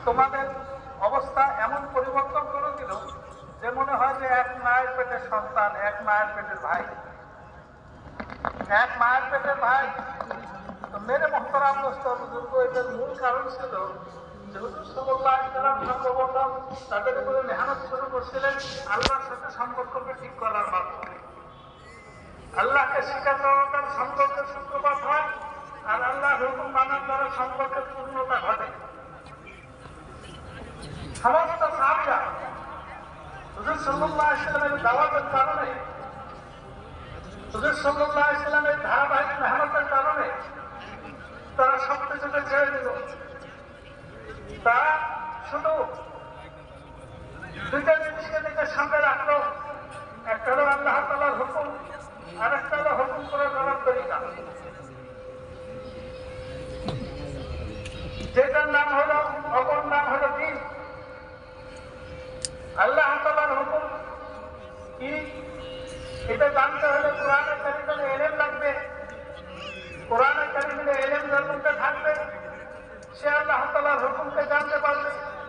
তোমাদের অবস্থা এমন পরিবর্তন করে দিল যে মনে হয় যে এক মায়ের পেটের সন্তান, এক মায়ের পেটের ভাই, এক মায়ের পেটের ভাই। তো মেরে মোহতারাম দোস্ত বুজুর্গ, এটার মূল কারণ ছিল যে হুজুর সাল্লাল্লাহু আলাইহি ওয়াসাল্লাম সর্বপ্রথম তাদের উপরে মেহনত শুরু করছিলেন আল্লাহর সাথে সম্পর্ককে ঠিক করার মাধ্যমে। আল্লাহকে স্বীকার করার সম্পর্কের সূত্রপাত হয়, আর আল্লাহর হুকুম মানার দ্বারা সম্পর্কের পূর্ণতা ঘটে। সমস্ত সাহাবীরা হুজুর সাল্লাল্লাহু আলাইহি ওয়াসাল্লামের দাওয়াতের কারণে, হুজুর সাল্লাল্লাহু আলাইহি ওয়াসাল্লামের ধারাবাহিক মেহনতের কারণে তারা সবকিছুকে ছেড়ে দিল। তারা শুধু দুইটা জিনিসকে নিজের সামনে রাখলো, একটা হলো আল্লাহ তাআলার হুকুম, আর একটা হলো হুকুম করে চলার তরিকা, যেটার নাম হলো, অপর নাম হলো দ্বীন। আল্লাহ তাআলার হুকুম কি এটা জানতে হলে